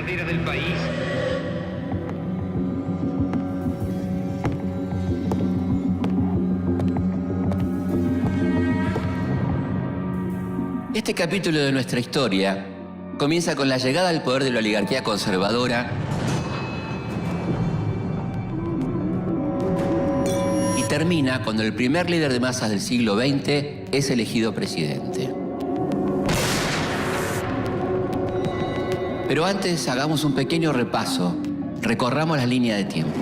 bandera del país. Este capítulo de nuestra historia comienza con la llegada al poder de la oligarquía conservadora y termina cuando el primer líder de masas del siglo XX es elegido presidente. Pero antes hagamos un pequeño repaso, recorramos la línea de tiempo.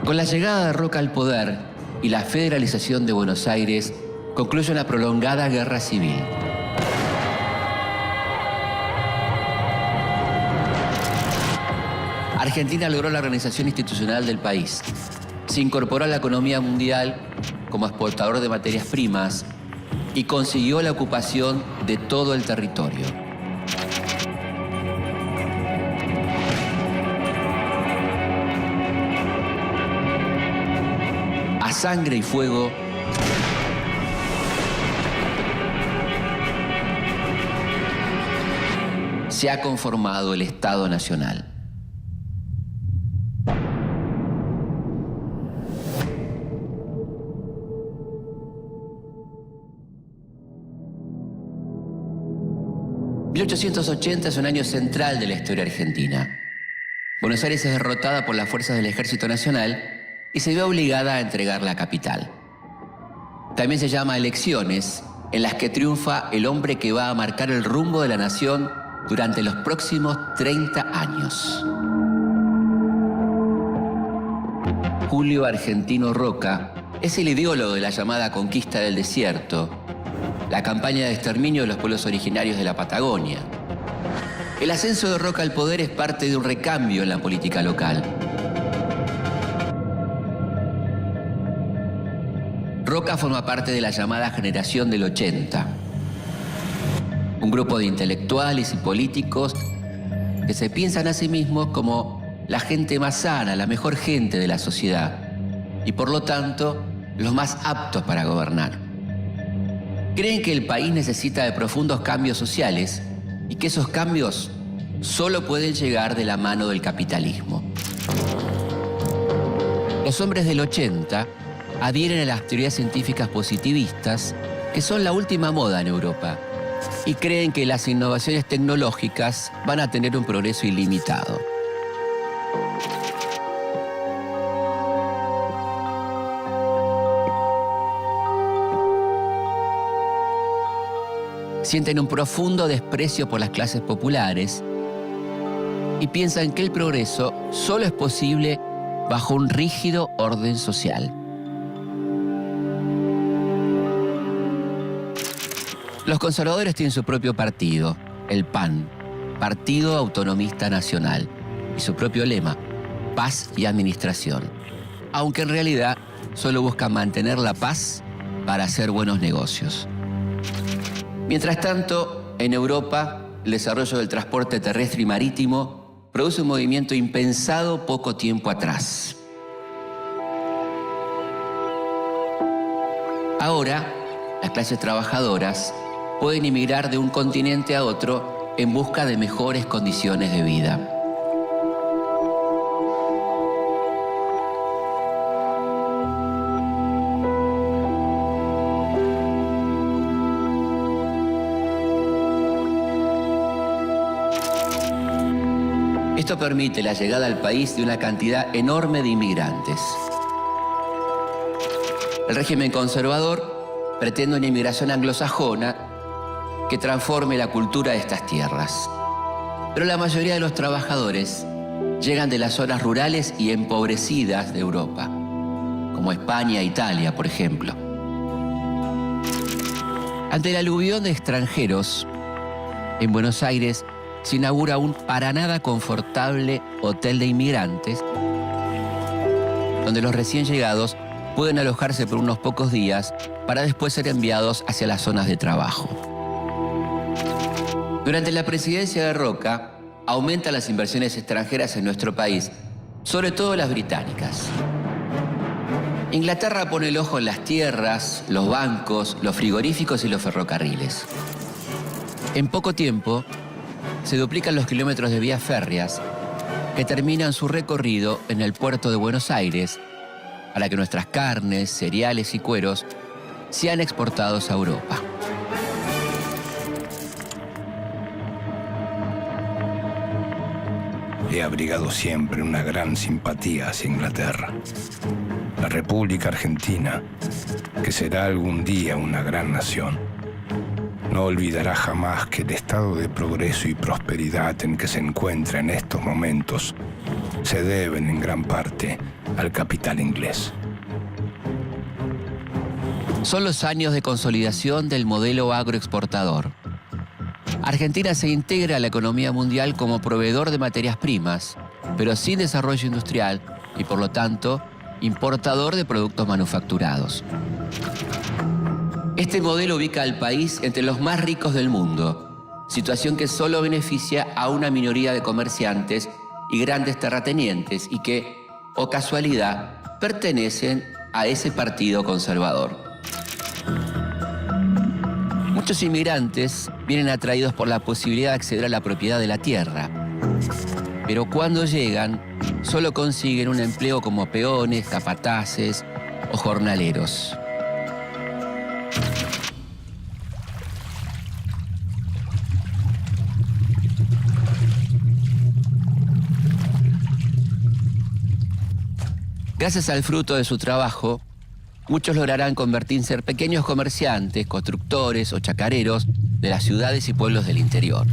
Con la llegada de Roca al poder y la federalización de Buenos Aires, concluye una prolongada guerra civil. Argentina logró la organización institucional del país. Se incorporó a la economía mundial como exportador de materias primas y consiguió la ocupación de todo el territorio. A sangre y fuego, se ha conformado el Estado Nacional. ...1880 es un año central de la historia argentina. Buenos Aires es derrotada por las fuerzas del Ejército Nacional y se ve obligada a entregar la capital. También se llama elecciones, en las que triunfa el hombre que va a marcar el rumbo de la nación durante los próximos 30 años. Julio Argentino Roca es el ideólogo de la llamada conquista del desierto, la campaña de exterminio de los pueblos originarios de la Patagonia. El ascenso de Roca al poder es parte de un recambio en la política local. Roca forma parte de la llamada generación del 80, un grupo de intelectuales y políticos que se piensan a sí mismos como la gente más sana, la mejor gente de la sociedad y por lo tanto los más aptos para gobernar. Creen que el país necesita de profundos cambios sociales y que esos cambios solo pueden llegar de la mano del capitalismo. Los hombres del 80 adhieren a las teorías científicas positivistas, que son la última moda en Europa, y creen que las innovaciones tecnológicas van a tener un progreso ilimitado. Sienten un profundo desprecio por las clases populares y piensan que el progreso solo es posible bajo un rígido orden social. Los conservadores tienen su propio partido, el PAN, Partido Autonomista Nacional, y su propio lema, paz y administración, aunque en realidad solo buscan mantener la paz para hacer buenos negocios. Mientras tanto, en Europa, el desarrollo del transporte terrestre y marítimo produce un movimiento impensado poco tiempo atrás. Ahora, las clases trabajadoras pueden emigrar de un continente a otro en busca de mejores condiciones de vida. Esto permite la llegada al país de una cantidad enorme de inmigrantes. El régimen conservador pretende una inmigración anglosajona que transforme la cultura de estas tierras. Pero la mayoría de los trabajadores llegan de las zonas rurales y empobrecidas de Europa, como España e Italia, por ejemplo. Ante el aluvión de extranjeros, en Buenos Aires se inaugura un para nada confortable hotel de inmigrantes, donde los recién llegados pueden alojarse por unos pocos días para después ser enviados hacia las zonas de trabajo. Durante la presidencia de Roca, aumentan las inversiones extranjeras en nuestro país, sobre todo las británicas. Inglaterra pone el ojo en las tierras, los bancos, los frigoríficos y los ferrocarriles. En poco tiempo, se duplican los kilómetros de vías férreas que terminan su recorrido en el puerto de Buenos Aires para que nuestras carnes, cereales y cueros sean exportados a Europa. He abrigado siempre una gran simpatía hacia Inglaterra. La República Argentina, que será algún día una gran nación, no olvidará jamás que el estado de progreso y prosperidad en que se encuentra en estos momentos se deben en gran parte al capital inglés. Son los años de consolidación del modelo agroexportador. Argentina se integra a la economía mundial como proveedor de materias primas, pero sin desarrollo industrial y, por lo tanto, importador de productos manufacturados. Este modelo ubica al país entre los más ricos del mundo, situación que solo beneficia a una minoría de comerciantes y grandes terratenientes y que, o casualidad, pertenecen a ese partido conservador. Muchos inmigrantes vienen atraídos por la posibilidad de acceder a la propiedad de la tierra, pero cuando llegan, solo consiguen un empleo como peones, capataces o jornaleros. Gracias al fruto de su trabajo, muchos lograrán convertirse en pequeños comerciantes, constructores o chacareros de las ciudades y pueblos del interior.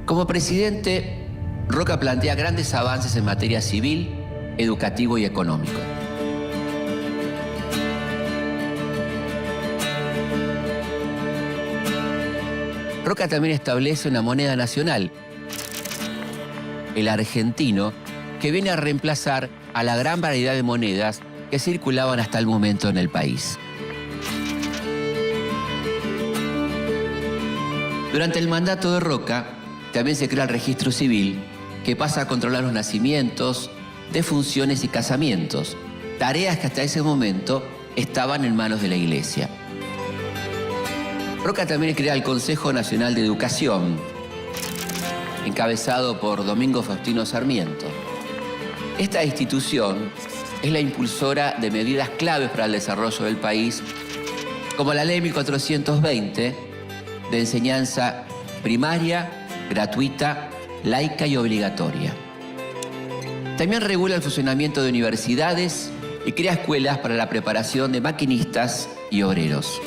Como presidente, Roca plantea grandes avances en materia civil, educativo y económico. Roca también establece una moneda nacional, el argentino, que viene a reemplazar a la gran variedad de monedas que circulaban hasta el momento en el país. Durante el mandato de Roca, también se crea el registro civil, que pasa a controlar los nacimientos, defunciones y casamientos, tareas que hasta ese momento estaban en manos de la Iglesia. Roca también crea el Consejo Nacional de Educación, encabezado por Domingo Faustino Sarmiento. Esta institución es la impulsora de medidas claves para el desarrollo del país, como la Ley 1420 de enseñanza primaria, gratuita, laica y obligatoria. También regula el funcionamiento de universidades y crea escuelas para la preparación de maquinistas y obreros.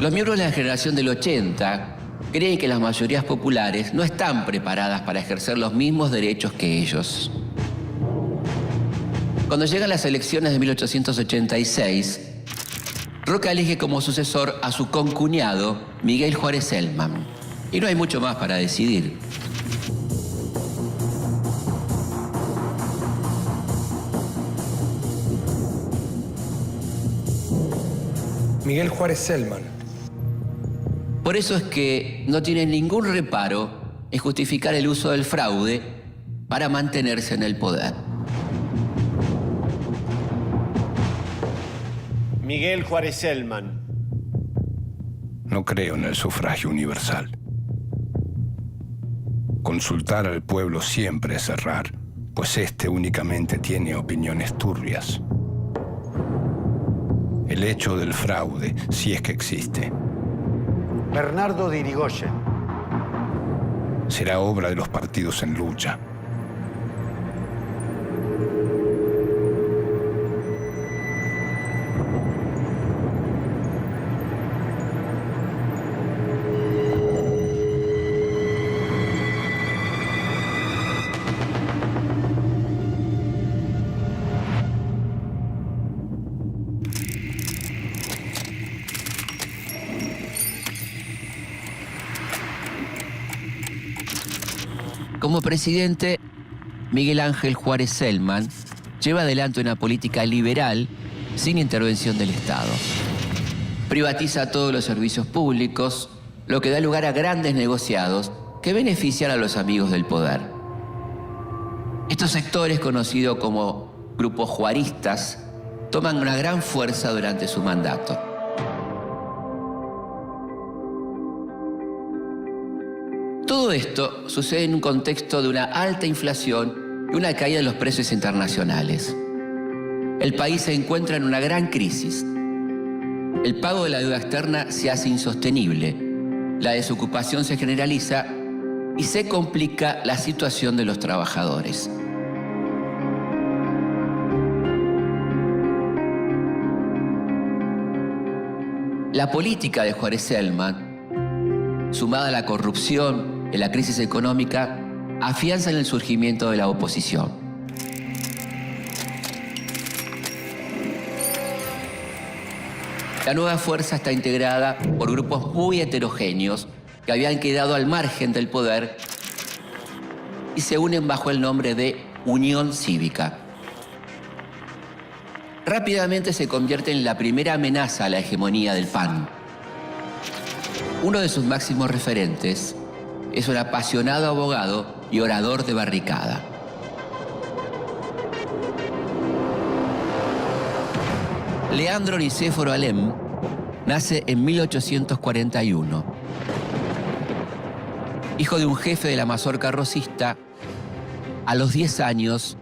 Los miembros de la generación del 80 creen que las mayorías populares no están preparadas para ejercer los mismos derechos que ellos. Cuando llegan las elecciones de 1886, Roca elige como sucesor a su concuñado, Miguel Juárez Celman. Y no hay mucho más para decidir. Miguel Juárez Celman. Por eso es que no tienen ningún reparo en justificar el uso del fraude para mantenerse en el poder. Miguel Juárez Celman. No creo en el sufragio universal. Consultar al pueblo siempre es errar, pues éste únicamente tiene opiniones turbias. El hecho del fraude, si es que existe, Bernardo de Irigoyen. será obra de los partidos en lucha. Como presidente, Miguel Ángel Juárez Celman lleva adelante una política liberal sin intervención del Estado. Privatiza todos los servicios públicos, lo que da lugar a grandes negociados que benefician a los amigos del poder. Estos sectores, conocidos como grupos juaristas, toman una gran fuerza durante su mandato. Todo esto sucede en un contexto de una alta inflación y una caída de los precios internacionales. El país se encuentra en una gran crisis. El pago de la deuda externa se hace insostenible, la desocupación se generaliza y se complica la situación de los trabajadores. La política de Juárez Celman, sumada a la corrupción y la crisis económica, afianzan el surgimiento de la oposición. La nueva fuerza está integrada por grupos muy heterogéneos que habían quedado al margen del poder y se unen bajo el nombre de Unión Cívica. Rápidamente se convierte en la primera amenaza a la hegemonía del PAN. Uno de sus máximos referentes es un apasionado abogado y orador de barricada. Leandro Nicéforo Alem nace en 1841. Hijo de un jefe de la mazorca rosista, a los 10 años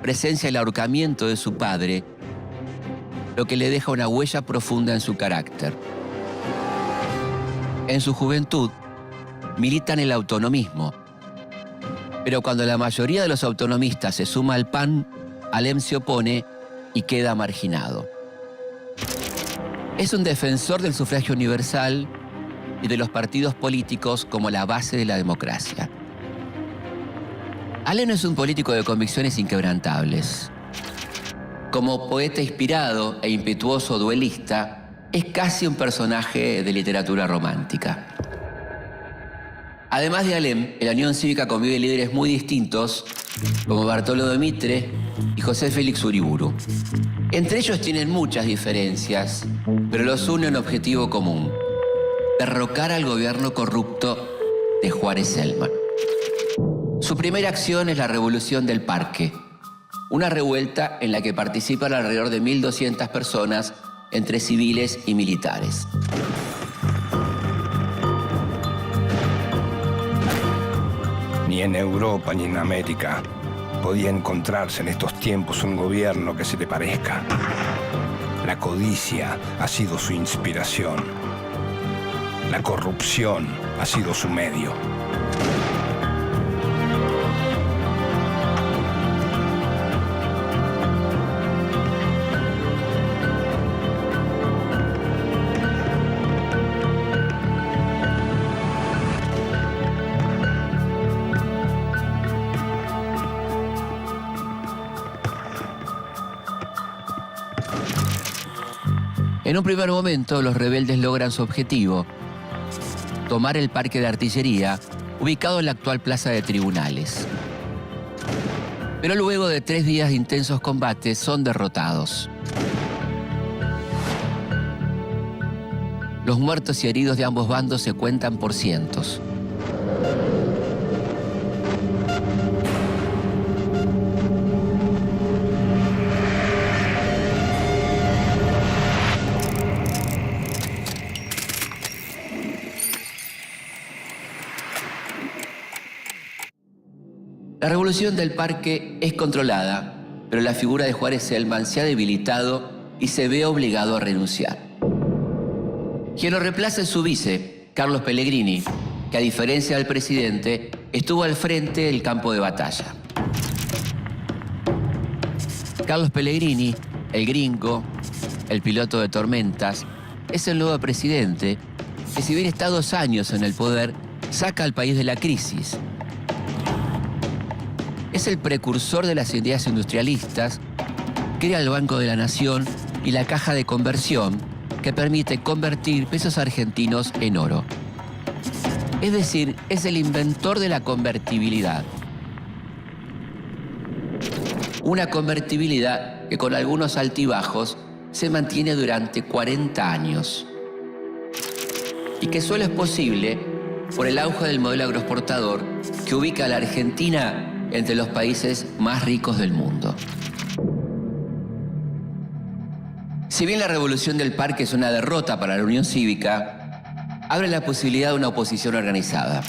presencia el ahorcamiento de su padre, lo que le deja una huella profunda en su carácter. En su juventud milita en el autonomismo, pero cuando la mayoría de los autonomistas se suma al PAN, Alem se opone y queda marginado. Es un defensor del sufragio universal y de los partidos políticos como la base de la democracia. Alem es un político de convicciones inquebrantables. Como poeta inspirado e impetuoso duelista, es casi un personaje de literatura romántica. Además de Alem, en la Unión Cívica conviven líderes muy distintos, como Bartolo de Mitre y José Félix Uriburu. Entre ellos tienen muchas diferencias, pero los une un objetivo común: derrocar al gobierno corrupto de Juárez Celman. Su primera acción es la Revolución del Parque, una revuelta en la que participan alrededor de 1.200 personas entre civiles y militares. Ni en Europa ni en América podía encontrarse en estos tiempos un gobierno que se le parezca. La codicia ha sido su inspiración. La corrupción ha sido su medio. En un primer momento, los rebeldes logran su objetivo: tomar el parque de artillería, ubicado en la actual plaza de Tribunales. Pero luego de 3 días de intensos combates, son derrotados. Los muertos y heridos de ambos bandos se cuentan por cientos. La revolución del parque es controlada, pero la figura de Juárez Celman se ha debilitado y se ve obligado a renunciar. Quien lo reemplaza es su vice, Carlos Pellegrini, que a diferencia del presidente, estuvo al frente del campo de batalla. Carlos Pellegrini, el gringo, el piloto de tormentas, es el nuevo presidente que, si bien está 2 años en el poder, saca al país de la crisis. Es el precursor de las ideas industrialistas, crea el Banco de la Nación y la Caja de Conversión, que permite convertir pesos argentinos en oro. Es decir, es el inventor de la convertibilidad. Una convertibilidad que con algunos altibajos se mantiene durante 40 años. Y que solo es posible por el auge del modelo agroexportador que ubica a la Argentina entre los países más ricos del mundo. Si bien la revolución del Parque es una derrota para la Unión Cívica, abre la posibilidad de una oposición organizada.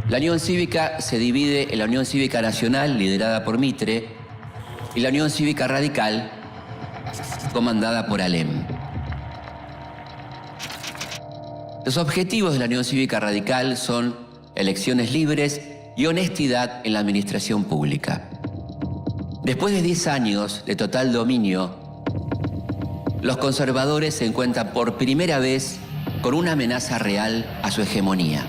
La Unión Cívica se divide en la Unión Cívica Nacional, liderada por Mitre, y la Unión Cívica Radical, comandada por Alem. Los objetivos de la Unión Cívica Radical son elecciones libres y honestidad en la administración pública. Después de 10 años de total dominio, los conservadores se encuentran por primera vez con una amenaza real a su hegemonía.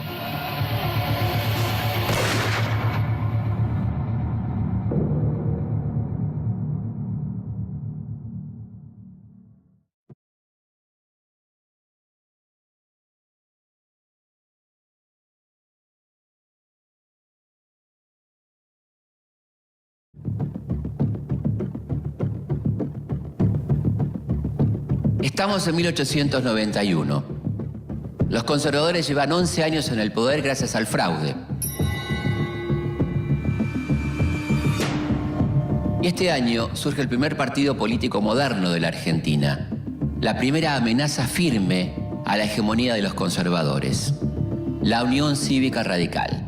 Estamos en 1891. Los conservadores llevan 11 años en el poder gracias al fraude. Y este año surge el primer partido político moderno de la Argentina, la primera amenaza firme a la hegemonía de los conservadores, la Unión Cívica Radical.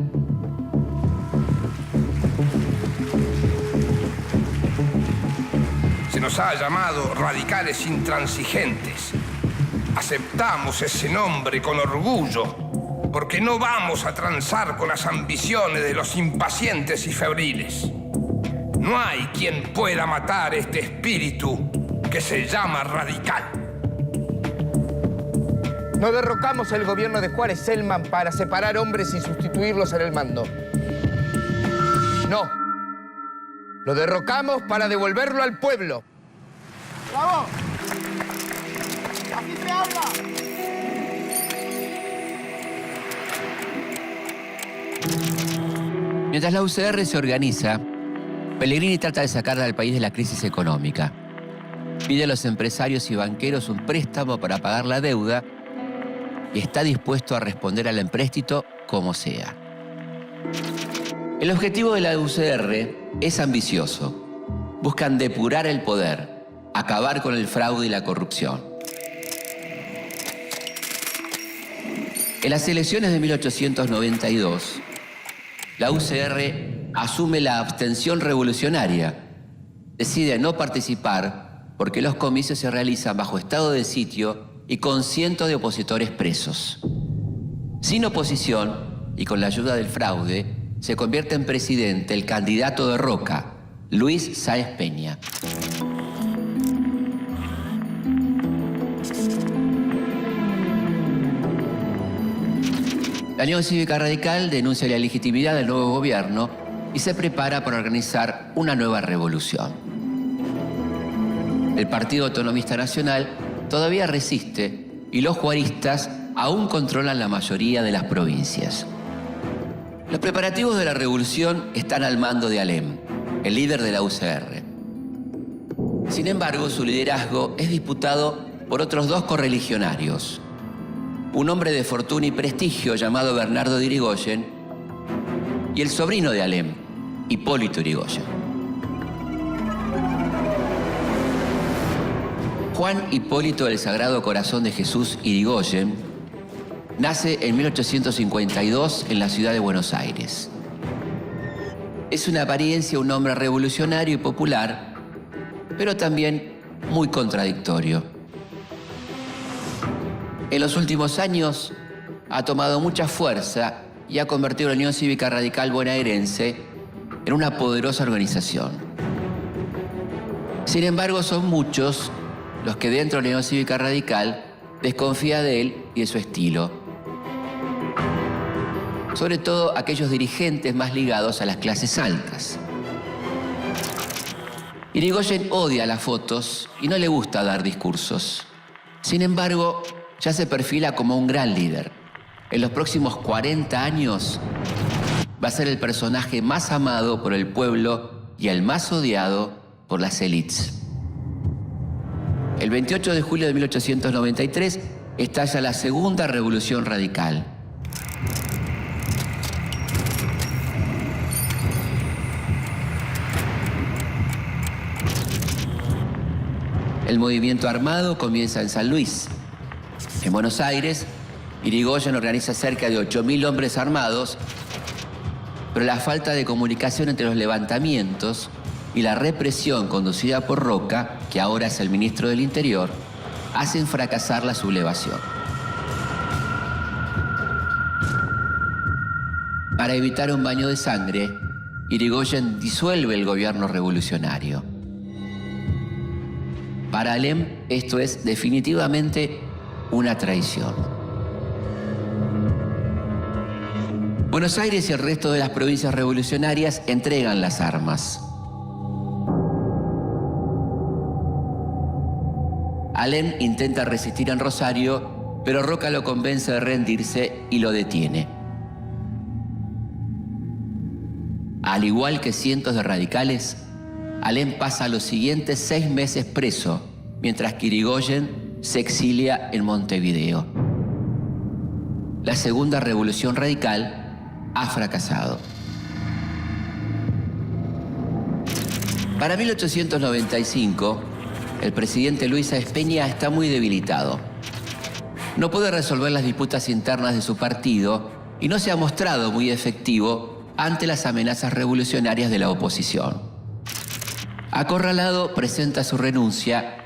Se nos ha llamado radicales intransigentes. Aceptamos ese nombre con orgullo, porque no vamos a transar con las ambiciones de los impacientes y febriles. No hay quien pueda matar este espíritu que se llama radical. No derrocamos el gobierno de Juárez Celman para separar hombres y sustituirlos en el mando. No. Lo derrocamos para devolverlo al pueblo. ¡Bravo! ¡Así se habla! Mientras la UCR se organiza, Pellegrini trata de sacar al país de la crisis económica. Pide a los empresarios y banqueros un préstamo para pagar la deuda y está dispuesto a responder al empréstito como sea. El objetivo de la UCR es ambicioso. Buscan depurar el poder, acabar con el fraude y la corrupción. En las elecciones de 1892, la UCR asume la abstención revolucionaria. Decide no participar porque los comicios se realizan bajo estado de sitio y con cientos de opositores presos. Sin oposición y con la ayuda del fraude, se convierte en presidente el candidato de Roca, Luis Sáenz Peña. La Unión Cívica Radical denuncia la legitimidad del nuevo gobierno y se prepara para organizar una nueva revolución. El Partido Autonomista Nacional todavía resiste y los juaristas aún controlan la mayoría de las provincias. Los preparativos de la revolución están al mando de Alem, el líder de la UCR. Sin embargo, su liderazgo es disputado por otros dos correligionarios. Un hombre de fortuna y prestigio llamado Bernardo de Irigoyen y el sobrino de Alem, Hipólito Yrigoyen. Juan Hipólito del Sagrado Corazón de Jesús Irigoyen nace en 1852 en la ciudad de Buenos Aires. Es en apariencia un hombre revolucionario y popular, pero también muy contradictorio. En los últimos años ha tomado mucha fuerza y ha convertido a la Unión Cívica Radical bonaerense en una poderosa organización. Sin embargo, son muchos los que dentro de la Unión Cívica Radical desconfían de él y de su estilo. Sobre todo aquellos dirigentes más ligados a las clases altas. Irigoyen odia las fotos y no le gusta dar discursos. Sin embargo, ya se perfila como un gran líder. En los próximos 40 años va a ser el personaje más amado por el pueblo y el más odiado por las élites. El 28 de julio de 1893 estalla la Segunda Revolución Radical. El movimiento armado comienza en San Luis. En Buenos Aires, Irigoyen organiza cerca de 8.000 hombres armados, pero la falta de comunicación entre los levantamientos y la represión conducida por Roca, que ahora es el ministro del Interior, hacen fracasar la sublevación. Para evitar un baño de sangre, Irigoyen disuelve el gobierno revolucionario. Para Alem, esto es definitivamente una traición. Buenos Aires y el resto de las provincias revolucionarias entregan las armas. Alem intenta resistir en Rosario, pero Roca lo convence de rendirse y lo detiene. Al igual que cientos de radicales, Alem pasa los siguientes 6 meses preso, mientras que Irigoyen se exilia en Montevideo. La Segunda Revolución Radical ha fracasado. Para 1895, el presidente Luis Sáenz Peña está muy debilitado. No puede resolver las disputas internas de su partido y no se ha mostrado muy efectivo ante las amenazas revolucionarias de la oposición. Acorralado, presenta su renuncia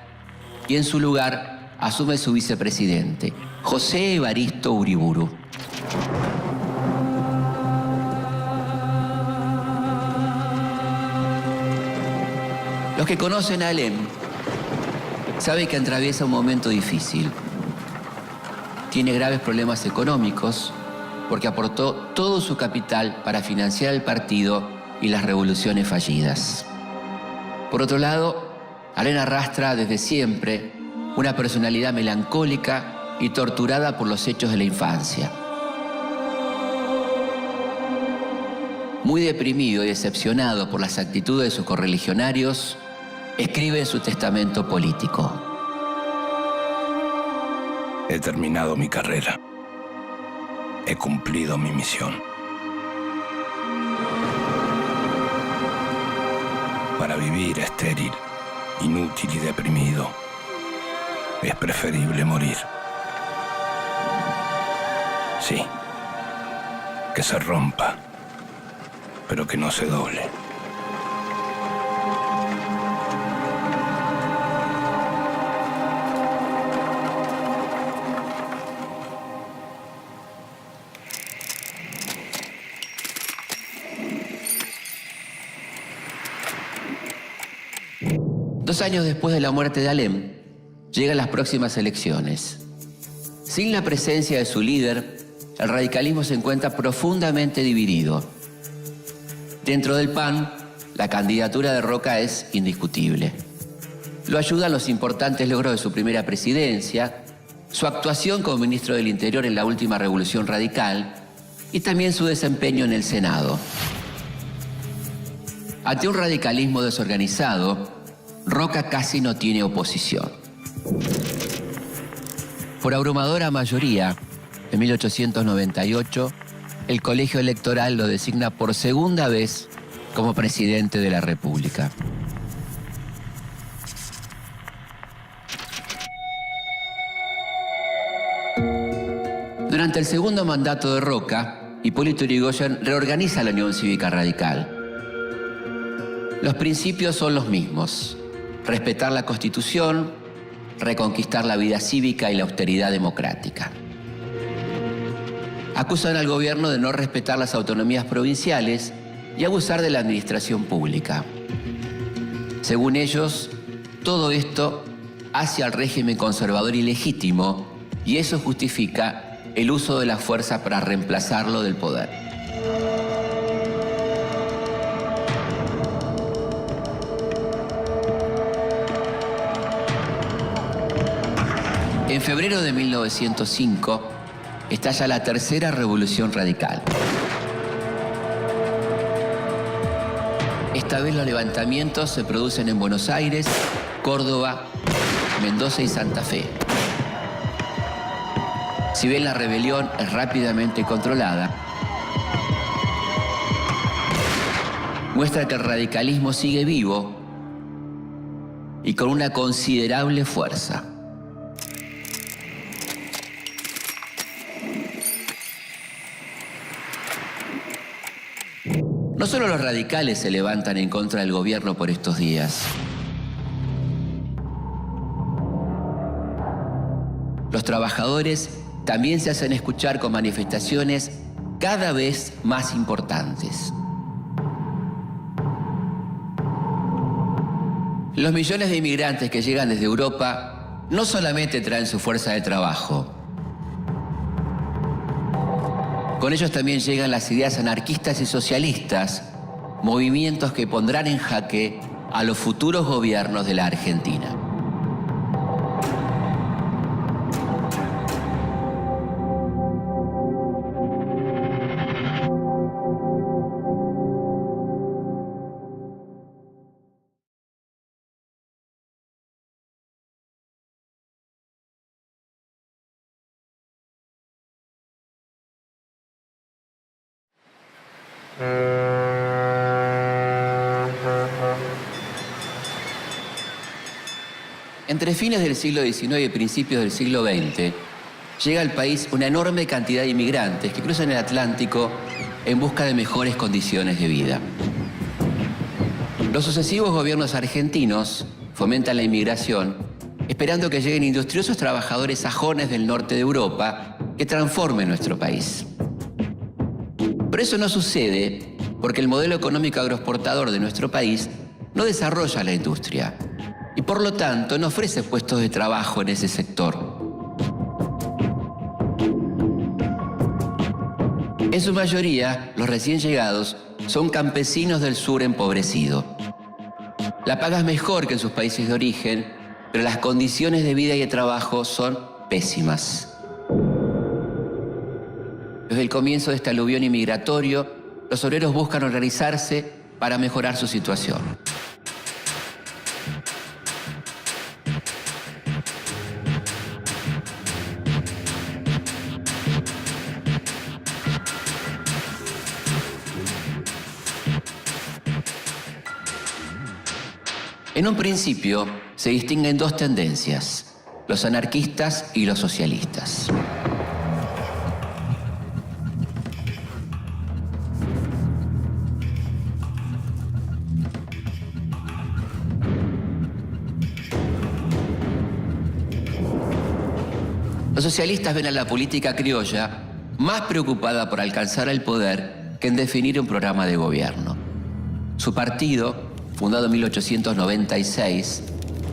y en su lugar asume su vicepresidente, José Evaristo Uriburu. Los que conocen a Alem saben que atraviesa un momento difícil. Tiene graves problemas económicos porque aportó todo su capital para financiar el partido y las revoluciones fallidas. Por otro lado, Alem arrastra desde siempre una personalidad melancólica y torturada por los hechos de la infancia. Muy deprimido y decepcionado por las actitudes de sus correligionarios, escribe en su testamento político: He terminado mi carrera. He cumplido mi misión. Para vivir estéril, inútil y deprimido, es preferible morir. Sí, que se rompa, pero que no se doble. Dos años después de la muerte de Alem, llegan las próximas elecciones. Sin la presencia de su líder, el radicalismo se encuentra profundamente dividido. Dentro del PAN, la candidatura de Roca es indiscutible. Lo ayudan los importantes logros de su primera presidencia, su actuación como ministro del Interior en la última revolución radical y también su desempeño en el Senado. Ante un radicalismo desorganizado, Roca casi no tiene oposición. Por abrumadora mayoría, en 1898, el colegio electoral lo designa por segunda vez como presidente de la República. Durante el segundo mandato de Roca, Hipólito Yrigoyen reorganiza la Unión Cívica Radical. Los principios son los mismos: respetar la Constitución, reconquistar la vida cívica y la austeridad democrática. Acusan al gobierno de no respetar las autonomías provinciales y abusar de la administración pública. Según ellos, todo esto hace al régimen conservador ilegítimo y eso justifica el uso de la fuerza para reemplazarlo del poder. En febrero de 1905 estalla la tercera revolución radical. Esta vez los levantamientos se producen en Buenos Aires, Córdoba, Mendoza y Santa Fe. Si bien la rebelión es rápidamente controlada, muestra que el radicalismo sigue vivo y con una considerable fuerza. No solo los radicales se levantan en contra del gobierno por estos días. Los trabajadores también se hacen escuchar con manifestaciones cada vez más importantes. Los millones de inmigrantes que llegan desde Europa no solamente traen su fuerza de trabajo. Con ellos también llegan las ideas anarquistas y socialistas, movimientos que pondrán en jaque a los futuros gobiernos de la Argentina. Entre fines del siglo XIX y principios del siglo XX, llega al país una enorme cantidad de inmigrantes que cruzan el Atlántico en busca de mejores condiciones de vida. Los sucesivos gobiernos argentinos fomentan la inmigración, esperando que lleguen industriosos trabajadores sajones del norte de Europa que transformen nuestro país. Pero eso no sucede porque el modelo económico agroexportador de nuestro país no desarrolla la industria y por lo tanto no ofrece puestos de trabajo en ese sector. En su mayoría, los recién llegados son campesinos del sur empobrecido. La paga es mejor que en sus países de origen, pero las condiciones de vida y de trabajo son pésimas. Desde el comienzo de este aluvión inmigratorio, los obreros buscan organizarse para mejorar su situación. En un principio, se distinguen dos tendencias, los anarquistas y los socialistas. Los socialistas ven a la política criolla más preocupada por alcanzar el poder que en definir un programa de gobierno. Su partido, fundado en 1896,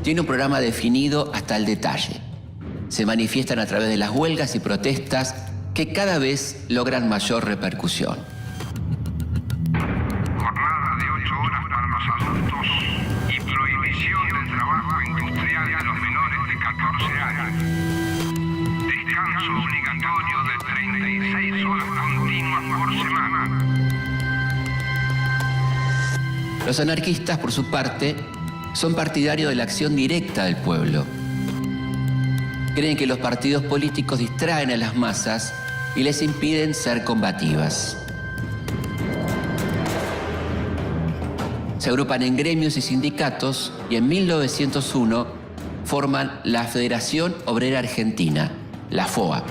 tiene un programa definido hasta el detalle. Se manifiestan a través de las huelgas y protestas que cada vez logran mayor repercusión. Jornada de 8 horas para los adultos y prohibición del trabajo industrial de los menores de 14 años. Descanso obligatorio de 36 horas continuas por semana. Los anarquistas, por su parte, son partidarios de la acción directa del pueblo. Creen que los partidos políticos distraen a las masas y les impiden ser combativas. Se agrupan en gremios y sindicatos y en 1901 forman la Federación Obrera Argentina, la FOA.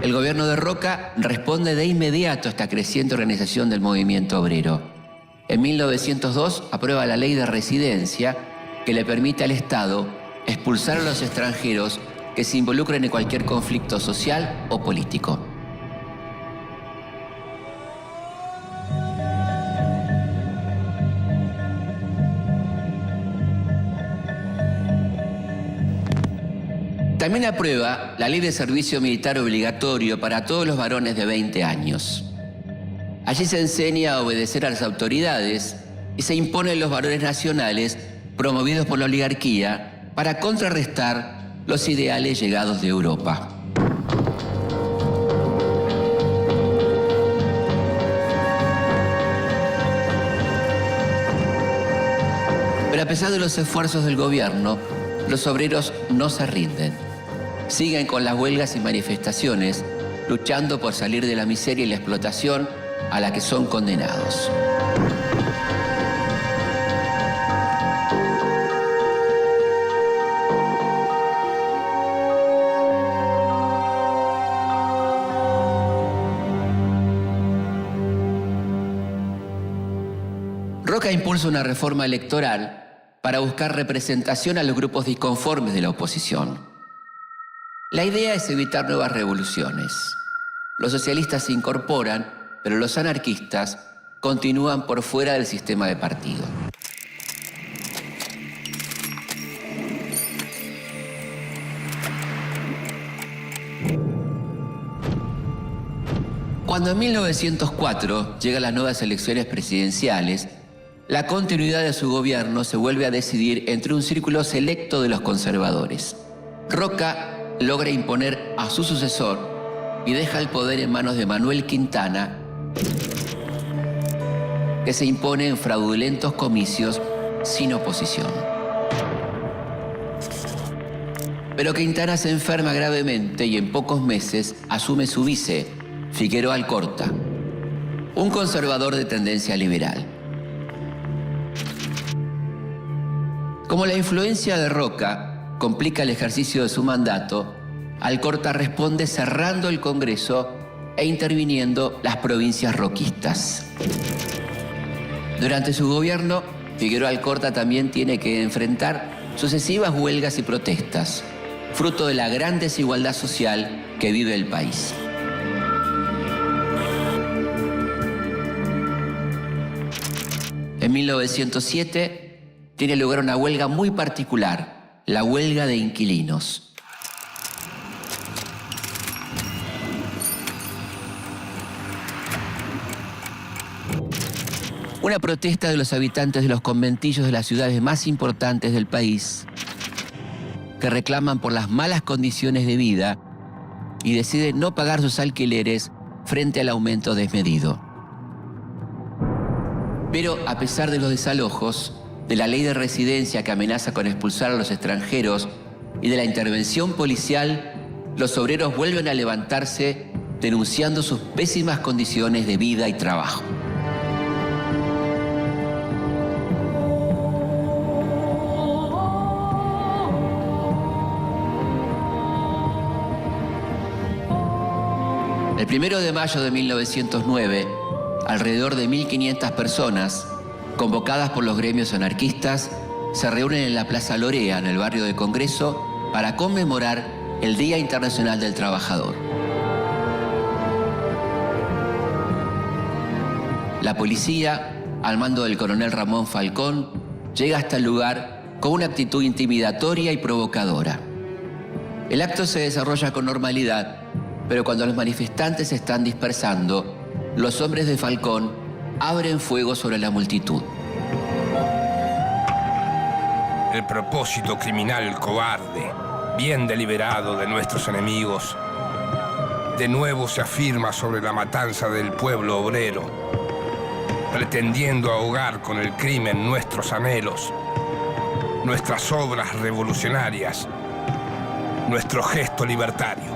El gobierno de Roca responde de inmediato a esta creciente organización del movimiento obrero. En 1902 aprueba la ley de residencia que le permite al Estado expulsar a los extranjeros que se involucren en cualquier conflicto social o político. También aprueba la ley de servicio militar obligatorio para todos los varones de 20 años. Allí se enseña a obedecer a las autoridades y se imponen los valores nacionales promovidos por la oligarquía para contrarrestar los ideales llegados de Europa. Pero a pesar de los esfuerzos del gobierno, los obreros no se rinden. Siguen con las huelgas y manifestaciones, luchando por salir de la miseria y la explotación a la que son condenados. Roca impulsa una reforma electoral para buscar representación a los grupos disconformes de la oposición. La idea es evitar nuevas revoluciones. Los socialistas se incorporan, pero los anarquistas continúan por fuera del sistema de partido. Cuando en 1904 llegan las nuevas elecciones presidenciales, la continuidad de su gobierno se vuelve a decidir entre un círculo selecto de los conservadores. Roca logra imponer a su sucesor y deja el poder en manos de Manuel Quintana, que se impone en fraudulentos comicios sin oposición. Pero Quintana se enferma gravemente y en pocos meses asume su vice, Figueroa Alcorta, un conservador de tendencia liberal. Como la influencia de Roca complica el ejercicio de su mandato, Alcorta responde cerrando el Congreso e interviniendo las provincias roquistas. Durante su gobierno, Figueroa Alcorta también tiene que enfrentar sucesivas huelgas y protestas, fruto de la gran desigualdad social que vive el país. En 1907 tiene lugar una huelga muy particular, la huelga de inquilinos. Una protesta de los habitantes de los conventillos de las ciudades más importantes del país, que reclaman por las malas condiciones de vida y deciden no pagar sus alquileres frente al aumento desmedido. Pero a pesar de los desalojos, de la ley de residencia que amenaza con expulsar a los extranjeros y de la intervención policial, los obreros vuelven a levantarse denunciando sus pésimas condiciones de vida y trabajo. El 1 de mayo de 1909, alrededor de 1.500 personas, convocadas por los gremios anarquistas, se reúnen en la Plaza Lorea, en el barrio de Congreso, para conmemorar el Día Internacional del Trabajador. La policía, al mando del coronel Ramón Falcón, llega hasta el lugar con una actitud intimidatoria y provocadora. El acto se desarrolla con normalidad, pero cuando los manifestantes se están dispersando, los hombres de Falcón abren fuego sobre la multitud. El propósito criminal cobarde, bien deliberado de nuestros enemigos, de nuevo se afirma sobre la matanza del pueblo obrero, pretendiendo ahogar con el crimen nuestros anhelos, nuestras obras revolucionarias, nuestro gesto libertario.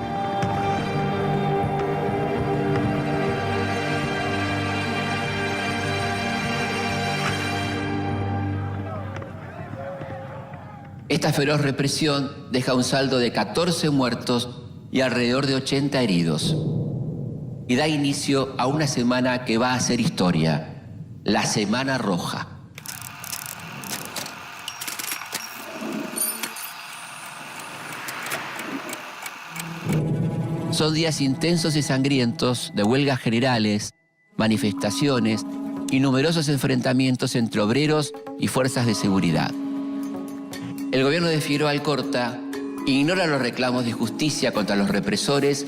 Esta feroz represión deja un saldo de 14 muertos y alrededor de 80 heridos. Y da inicio a una semana que va a ser historia, la Semana Roja. Son días intensos y sangrientos de huelgas generales, manifestaciones y numerosos enfrentamientos entre obreros y fuerzas de seguridad. El gobierno de Figueroa Alcorta ignora los reclamos de justicia contra los represores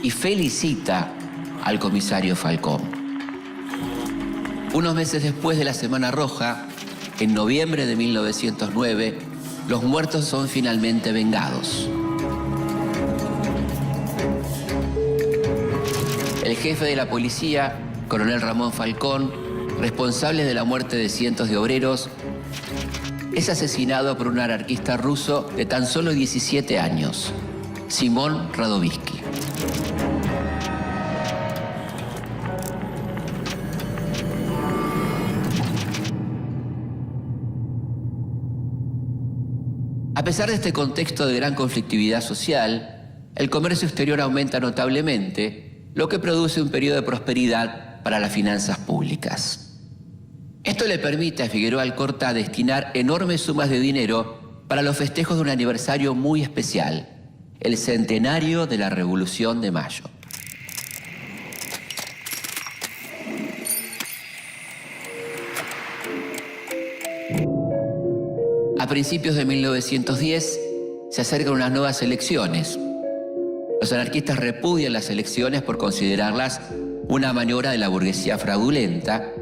y felicita al comisario Falcón. Unos meses después de la Semana Roja, en noviembre de 1909, los muertos son finalmente vengados. El jefe de la policía, coronel Ramón Falcón, responsable de la muerte de cientos de obreros, es asesinado por un anarquista ruso de tan solo 17 años, Simón Radovisky. A pesar de este contexto de gran conflictividad social, el comercio exterior aumenta notablemente, lo que produce un periodo de prosperidad para las finanzas públicas. Esto le permite a Figueroa Alcorta destinar enormes sumas de dinero para los festejos de un aniversario muy especial, el centenario de la Revolución de Mayo. A principios de 1910 se acercan unas nuevas elecciones. Los anarquistas repudian las elecciones por considerarlas una maniobra de la burguesía fraudulenta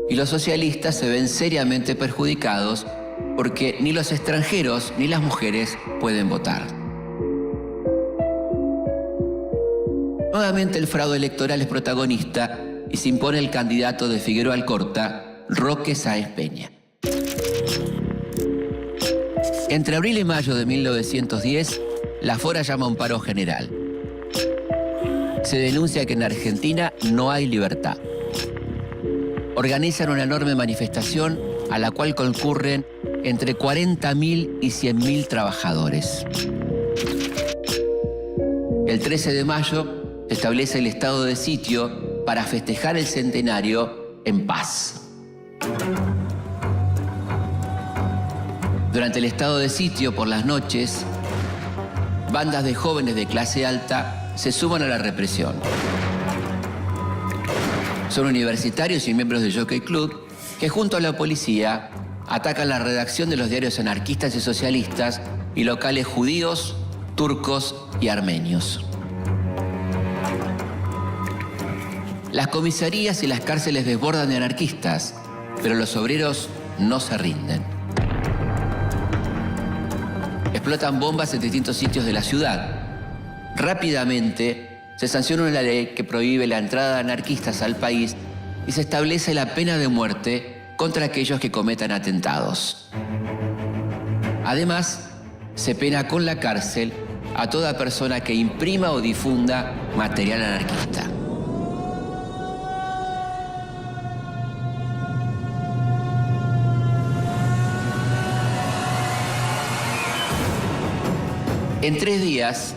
y los socialistas se ven seriamente perjudicados porque ni los extranjeros ni las mujeres pueden votar. Nuevamente el fraude electoral es protagonista y se impone el candidato de Figueroa Alcorta, Roque Sáenz Peña. Entre abril y mayo de 1910, la FORA llama a un paro general. Se denuncia que en Argentina no hay libertad. Organizan una enorme manifestación a la cual concurren entre 40.000 y 100.000 trabajadores. El 13 de mayo se establece el estado de sitio para festejar el centenario en paz. Durante el estado de sitio, por las noches, bandas de jóvenes de clase alta se suman a la represión. Son universitarios y miembros del Jockey Club que junto a la policía atacan la redacción de los diarios anarquistas y socialistas y locales judíos, turcos y armenios. Las comisarías y las cárceles desbordan de anarquistas, pero los obreros no se rinden. Explotan bombas en distintos sitios de la ciudad. Rápidamente se sanciona una ley que prohíbe la entrada de anarquistas al país y se establece la pena de muerte contra aquellos que cometan atentados. Además, se pena con la cárcel a toda persona que imprima o difunda material anarquista. En 3 días,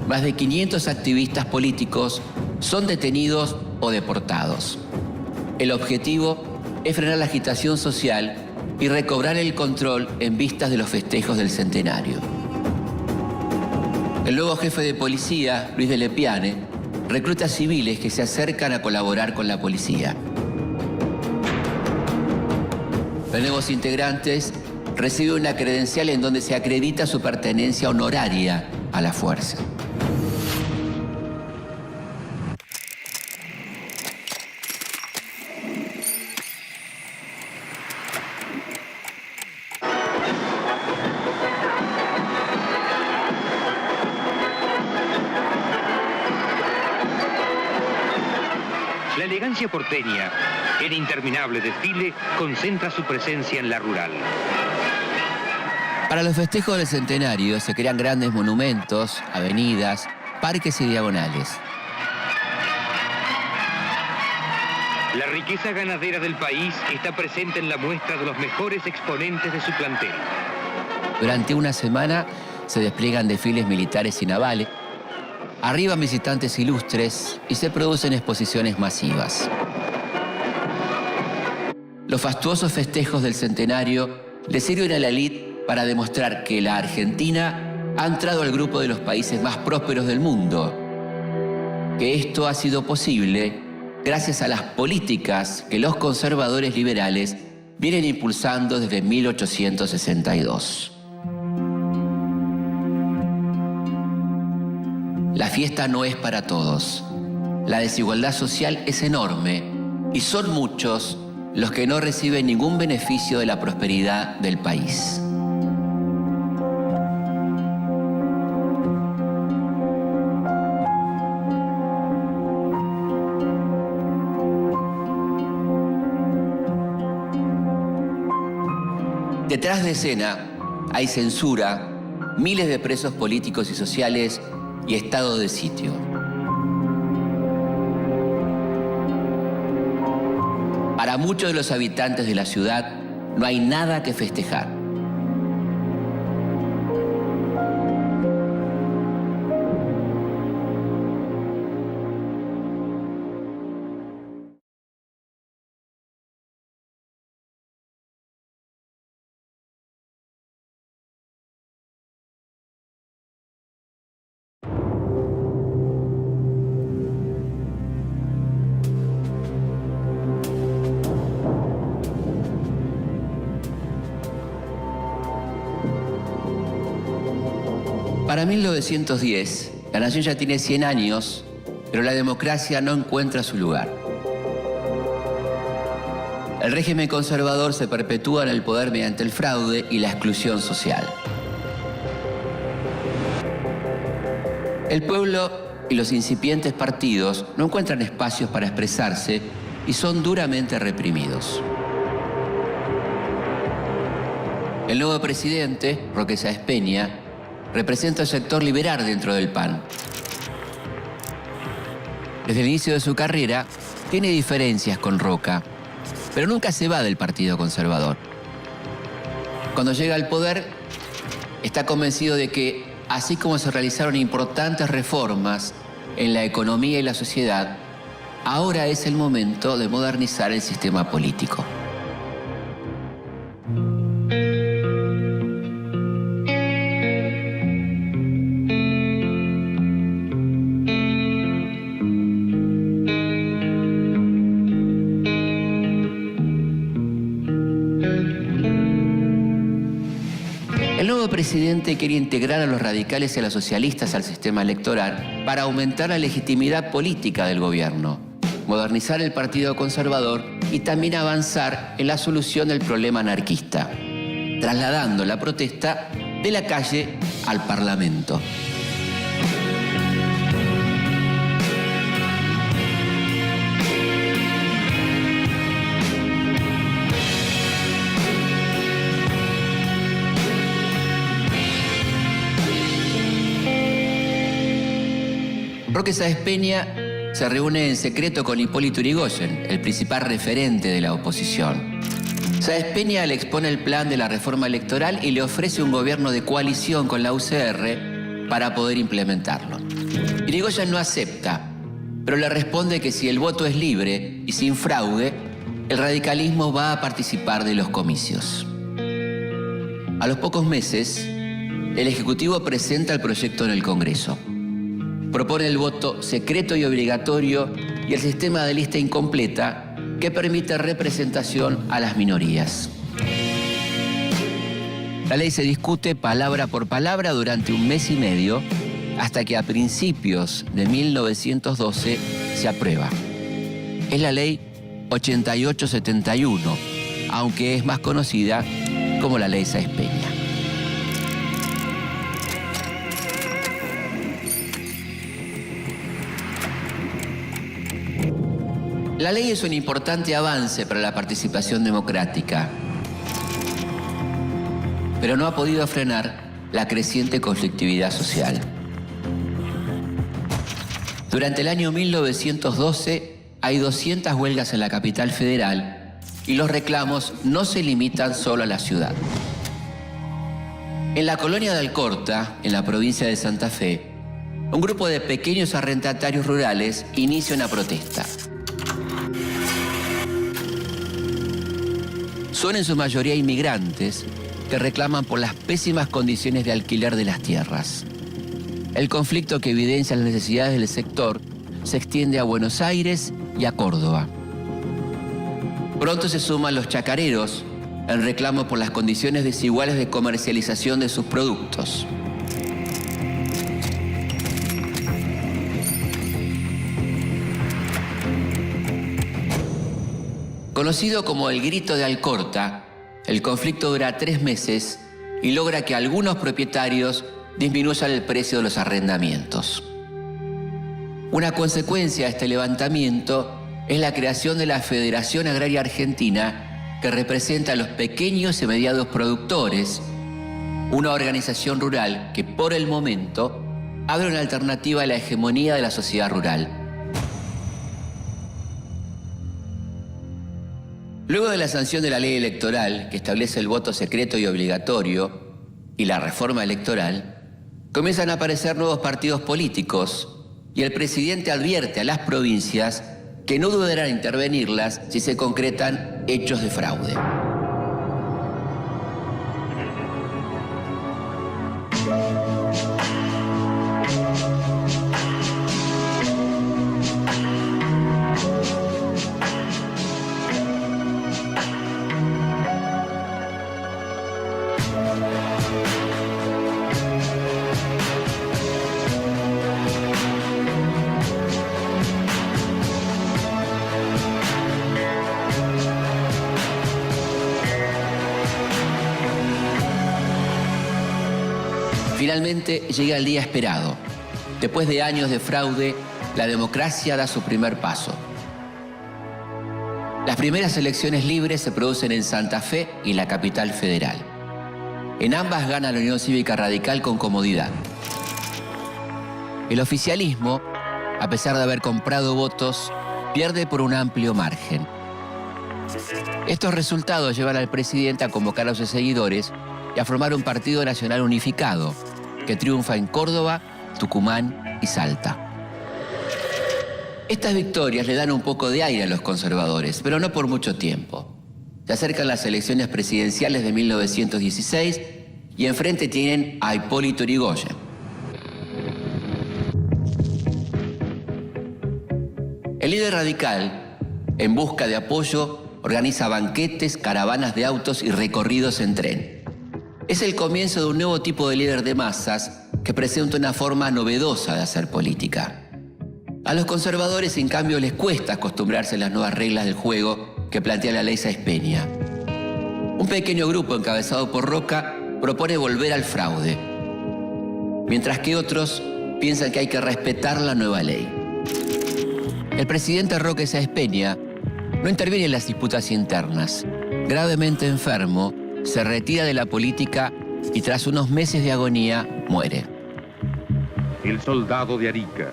más de 500 activistas políticos son detenidos o deportados. El objetivo es frenar la agitación social y recobrar el control en vistas de los festejos del centenario. El nuevo jefe de policía, Luis de Lepiane, recluta civiles que se acercan a colaborar con la policía. Los nuevos integrantes recibe una credencial en donde se acredita su pertenencia honoraria a la fuerza. La elegancia porteña, el interminable desfile, concentra su presencia en la rural. Para los festejos del centenario se crean grandes monumentos, avenidas, parques y diagonales. La riqueza ganadera del país está presente en la muestra de los mejores exponentes de su plantel. Durante una semana se despliegan desfiles militares y navales, arriban visitantes ilustres y se producen exposiciones masivas. Los fastuosos festejos del centenario le sirven a la élite para demostrar que la Argentina ha entrado al grupo de los países más prósperos del mundo, que esto ha sido posible gracias a las políticas que los conservadores liberales vienen impulsando desde 1862. La fiesta no es para todos. La desigualdad social es enorme y son muchos los que no reciben ningún beneficio de la prosperidad del país. Detrás de escena hay censura, miles de presos políticos y sociales y estado de sitio. Para muchos de los habitantes de la ciudad no hay nada que festejar. Para 1910, la nación ya tiene 100 años, pero la democracia no encuentra su lugar. El régimen conservador se perpetúa en el poder mediante el fraude y la exclusión social. El pueblo y los incipientes partidos no encuentran espacios para expresarse y son duramente reprimidos. El nuevo presidente, Roque Sáenz Peña, representa un sector liberal dentro del PAN. Desde el inicio de su carrera, tiene diferencias con Roca, pero nunca se va del Partido Conservador. Cuando llega al poder, está convencido de que, así como se realizaron importantes reformas en la economía y la sociedad, ahora es el momento de modernizar el sistema político. El nuevo presidente quería integrar a los radicales y a los socialistas al sistema electoral para aumentar la legitimidad política del gobierno, modernizar el Partido Conservador y también avanzar en la solución del problema anarquista, trasladando la protesta de la calle al Parlamento. Roque Sáenz Peña se reúne en secreto con Hipólito Yrigoyen, el principal referente de la oposición. Sáenz Peña le expone el plan de la reforma electoral y le ofrece un gobierno de coalición con la UCR para poder implementarlo. Yrigoyen no acepta, pero le responde que si el voto es libre y sin fraude, el radicalismo va a participar de los comicios. A los pocos meses, el Ejecutivo presenta el proyecto en el Congreso. Propone el voto secreto y obligatorio y el sistema de lista incompleta que permite representación a las minorías. La ley se discute palabra por palabra durante un mes y medio hasta que a principios de 1912 se aprueba. Es la ley 8871, aunque es más conocida como la ley Sáenz Peña. La ley es un importante avance para la participación democrática, pero no ha podido frenar la creciente conflictividad social. Durante el año 1912 hay 200 huelgas en la capital federal y los reclamos no se limitan solo a la ciudad. En la colonia de Alcorta, en la provincia de Santa Fe, un grupo de pequeños arrendatarios rurales inicia una protesta. Son en su mayoría inmigrantes que reclaman por las pésimas condiciones de alquiler de las tierras. El conflicto que evidencia las necesidades del sector se extiende a Buenos Aires y a Córdoba. Pronto se suman los chacareros en reclamo por las condiciones desiguales de comercialización de sus productos. Conocido como el Grito de Alcorta, el conflicto dura 3 meses y logra que algunos propietarios disminuyan el precio de los arrendamientos. Una consecuencia de este levantamiento es la creación de la Federación Agraria Argentina, que representa a los pequeños y medianos productores, una organización rural que por el momento abre una alternativa a la hegemonía de la sociedad rural. Luego de la sanción de la ley electoral, que establece el voto secreto y obligatorio, y la reforma electoral, comienzan a aparecer nuevos partidos políticos y el presidente advierte a las provincias que no dudarán en intervenirlas si se concretan hechos de fraude. Finalmente llega el día esperado. Después de años de fraude, la democracia da su primer paso. Las primeras elecciones libres se producen en Santa Fe y la capital federal. En ambas gana la Unión Cívica Radical con comodidad. El oficialismo, a pesar de haber comprado votos, pierde por un amplio margen. Estos resultados llevan al presidente a convocar a sus seguidores y a formar un partido nacional unificado que triunfa en Córdoba, Tucumán y Salta. Estas victorias le dan un poco de aire a los conservadores, pero no por mucho tiempo. Se acercan las elecciones presidenciales de 1916 y enfrente tienen a Hipólito Yrigoyen. El líder radical, en busca de apoyo, organiza banquetes, caravanas de autos y recorridos en tren. Es el comienzo de un nuevo tipo de líder de masas que presenta una forma novedosa de hacer política. A los conservadores, en cambio, les cuesta acostumbrarse a las nuevas reglas del juego que plantea la ley Sáenz Peña. Un pequeño grupo encabezado por Roca propone volver al fraude, mientras que otros piensan que hay que respetar la nueva ley. El presidente Roque Sáenz Peña no interviene en las disputas internas. Gravemente enfermo, se retira de la política y tras unos meses de agonía muere. El soldado de Arica,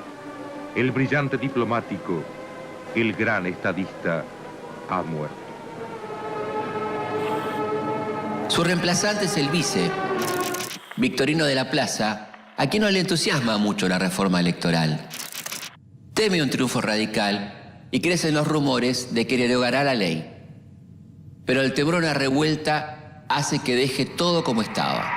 el brillante diplomático, el gran estadista, ha muerto. Su reemplazante es el vice, Victorino de la Plaza, a quien no le entusiasma mucho la reforma electoral. Teme un triunfo radical y crecen los rumores de que derogará la ley. Pero el temor a una revuelta hace que deje todo como estaba.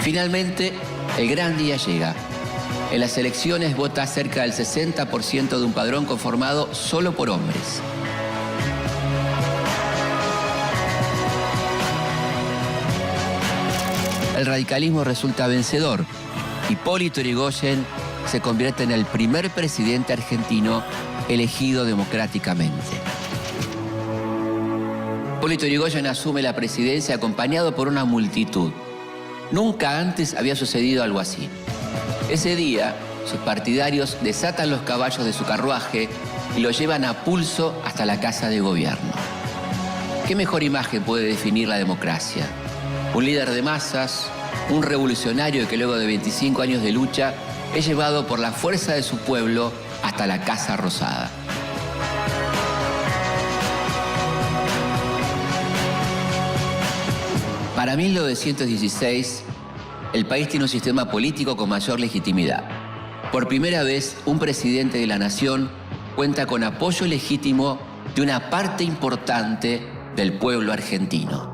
Finalmente, el gran día llega. En las elecciones vota cerca del 60% de un padrón conformado solo por hombres. El radicalismo resulta vencedor. Hipólito Yrigoyen se convierte en el primer presidente argentino elegido democráticamente. Hipólito Yrigoyen asume la presidencia acompañado por una multitud. Nunca antes había sucedido algo así. Ese día, sus partidarios desatan los caballos de su carruaje y lo llevan a pulso hasta la Casa de Gobierno. ¿Qué mejor imagen puede definir la democracia? Un líder de masas, un revolucionario que luego de 25 años de lucha es llevado por la fuerza de su pueblo hasta la Casa Rosada. Para 1916, el país tiene un sistema político con mayor legitimidad. Por primera vez, un presidente de la nación cuenta con apoyo legítimo de una parte importante del pueblo argentino.